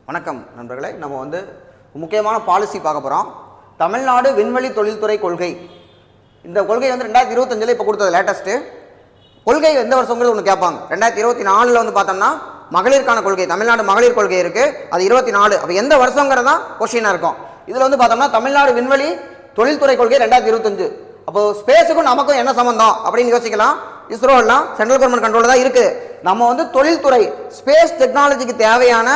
வணக்கம் நண்பர்களே. நம்ம வந்து முக்கியமான பாலிசி பார்க்க போகிறோம். தமிழ்நாடு விண்வெளி தொழில்துறை கொள்கை. இந்த கொள்கை வந்து 2025 இப்போ கொடுத்தது லேட்டஸ்ட்டு கொள்கை. எந்த வருஷங்கிறது ஒன்று கேட்பாங்க. 2024 வந்து பார்த்தோம்னா மகளிருக்கான கொள்கை, தமிழ்நாடு மகளிர் கொள்கை இருக்குது, அது 24. அப்போ எந்த வருஷங்கிறது தான் கொஸ்டினாக இருக்கும். இதில் வந்து பார்த்தோம்னா தமிழ்நாடு விண்வெளி தொழில்துறை கொள்கை 2025. அப்போ ஸ்பேஸுக்கும் நமக்கும் என்ன சம்பந்தம் அப்படின்னு யோசிக்கலாம். இஸ்ரோ எல்லாம் சென்ட்ரல் கவர்மெண்ட் கண்ட்ரோல் தான் இருக்குது. நம்ம வந்து தொழில்துறை ஸ்பேஸ் டெக்னாலஜிக்கு தேவையான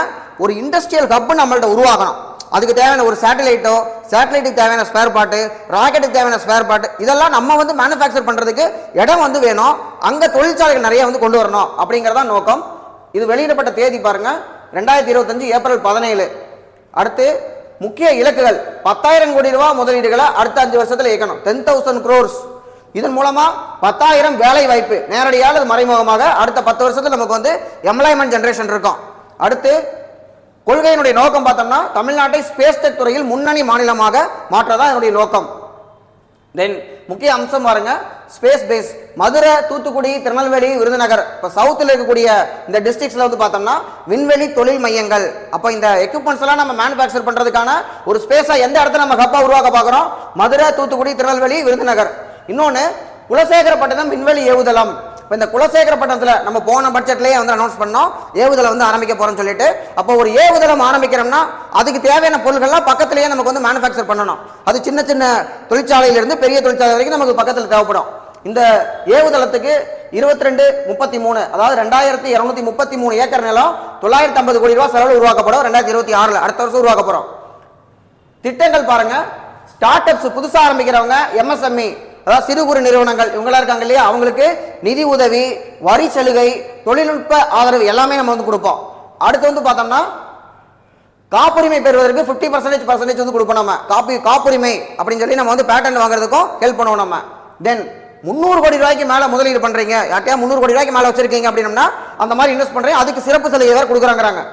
ஒரு இண்டஸ்ட்ரியல் ஹப் நம்மள்ட்ட உருவாக்கணும். அதுக்கு தேவையான ஒரு சேட்டலைட்டுக்கு தேவையான ஸ்பேர் பார்ட்டு, ராக்கெட்டுக்கு தேவையான ஸ்பேர் பார்ட்டு, இதெல்லாம் நம்ம வந்து மேனுஃபேக்சர் பண்ணுறதுக்கு இடம் வந்து வேணும். அங்கே தொழிற்சாலைகள் நிறைய வந்து கொண்டு வரணும் அப்படிங்கிறதான் நோக்கம். இது வெளியிடப்பட்ட தேதி பாருங்க, 2025 ஏப்ரல் 17. அடுத்து முக்கிய இலக்குகள் 10,000 கோடி ரூபாய் முதலீடுகளை அடுத்த 5 வருஷத்தில் இயக்கணும். 10,000 crores. இதன் மூலமா 10,000 வேலை வாய்ப்பு நேரடியாக அல்லது மறைமுகமாக அடுத்த 10 வருஷத்துல நமக்கு வந்து எம்ப்ளாய்மெண்ட் ஜெனரேஷன் இருக்கும். அடுத்து கொள்கையினுடைய நோக்கம் பார்த்தோம்னா தமிழ்நாட்டை ஸ்பேஸ் டெக் துறையில் முன்னணி மாநிலமாக மாற்றதான் என்னுடைய நோக்கம். தென் முக்கிய அம்சம் பாருங்க, ஸ்பேஸ் பேஸ் மதுரை, தூத்துக்குடி, திருநெல்வேலி, விருதுநகர், இப்போ சவுத்தில் இருக்கக்கூடிய இந்த டிஸ்ட்ரிக்ட்ஸ்ல வந்து பார்த்தோம்னா விண்வெளி தொழில் மையங்கள். அப்போ இந்த எக்யூப்மெண்ட்ஸ் எல்லாம் நம்ம மேனுஃபேக்சர் பண்றதுக்கான ஒரு ஸ்பேஸா எந்த இடத்துல நம்ம ஹப்பா உருவாக்க பார்க்குறோம்? மதுரை, தூத்துக்குடி, திருநெல்வேலி, விருதுநகர். இன்னொன்று குலசேகரப்பட்டினம் விண்வெளி ஏவுதளம். இப்போ இந்த குலசேகரப்பட்டினத்தில் நம்ம போன பட்ஜெட்லேயே வந்து அனௌன்ஸ் பண்ணோம் ஏவுதளம் வந்து ஆரம்பிக்க போறோம்னு சொல்லிட்டு. அப்போ ஒரு ஏவுதளம் ஆரம்பிக்கிறோம்னா அதுக்கு தேவையான பொருட்கள்லாம் பக்கத்திலேயே நமக்கு வந்து மேனுஃபேக்சர் பண்ணணும். அது சின்ன சின்ன தொழிற்சாலையிலிருந்து பெரிய தொழிற்சாலை வரைக்கும் நமக்கு பக்கத்தில் தேவைப்படும். இந்த ஏவுதளத்துக்கு 2233, அதாவது 2233 ஏக்கர் நிலம், 950 கோடி ரூபாய் செலவு உருவாக்கப்படும். 2026 அடுத்த வருஷம் உருவாக்க போறோம். திட்டங்கள் பாருங்க, ஸ்டார்ட் அப்ஸ் புதுசாக ஆரம்பிக்கிறவங்க, எம்எஸ்எம்இ அதாவது சிறு குறு நிறுவனங்கள் இவங்களா இருக்காங்க இல்லையா, அவங்களுக்கு நிதி உதவி, வரி சலுகை, தொழில்நுட்ப ஆதரவு எல்லாமே நம்ம வந்து கொடுப்போம். அடுத்து வந்து பார்த்தோம்னா காப்புரிமை பெறுவதற்கு 50% வந்து கொடுப்போம். நம்ம காப்புரிமை அப்படின்னு சொல்லி நம்ம வந்து பேட்டர்ன் வாங்குறதுக்கும் ஹெல்ப் பண்ணுவோம் நம்ம. தென் 300 கோடி ரூபாய்க்கு மேல முதலீடு பண்றீங்க, யார்ட்டையா 300 கோடி ரூபாய்க்கு மேல வச்சிருக்கீங்க அப்படின்னா அந்த மாதிரி இன்வெஸ்ட் பண்றீங்க, அதுக்கு சிறப்பு சலுகை வேற கொடுக்குறாங்க.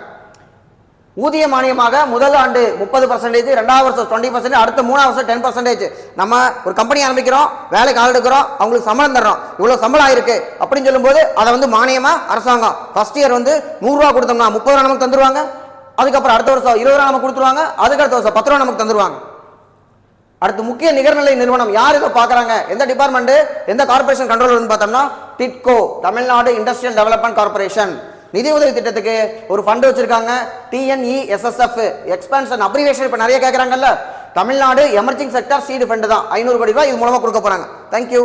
ஊதிய மானியமாக முதல் ஆண்டு 30%, 2வது வருஷம் 20%, அடுத்த 3வது வருஷம் 10%. நம்ம ஒரு கம்பெனி ஆரம்பிக்கிறோம், வேலைக்கு ஆள் எடுக்கிறோம், அவங்களுக்கு சம்பளம் தர்றோம், இவ்வளவு சம்பளம் ஆயிருக்கு அப்படின்னு சொல்லும்போது அதை வந்து மானியமா அரசாங்கம் ஃபர்ஸ்ட் இயர் வந்து 100 ரூபா கொடுத்தோம்னா 30 ரூபா நமக்கு தந்துருவாங்க. அதுக்கப்புறம் அடுத்த வருஷம் 20 ரூபா நமக்கு கொடுத்துருவாங்க. அதுக்கு அடுத்த வருஷம் 10 ரூபா நமக்கு தந்துருவாங்க. அடுத்து முக்கிய நிகர்நிலை நிறுவனம் யார் இதை பார்க்குறாங்க, எந்த டிபார்ட்மெண்ட், எந்த கார்பரேஷன் கண்ட்ரோல் பார்த்தோம்னா TIDCO, Tamil Nadu industrial development corporation. நிதி உதவி திட்டத்துக்கு ஒரு ஃபண்ட் வச்சிருக்காங்க, TNESSF எக்ஸ்பான்ஷன் அப்ரிவேஷன். இப்போ நிறைய கேட்குறாங்கல்ல, Tamilnadu emerging sector seed fund தான் 500 கோடி ரூபாய் இது மூலமாக கொடுக்க போறாங்க. தேங்க்யூ.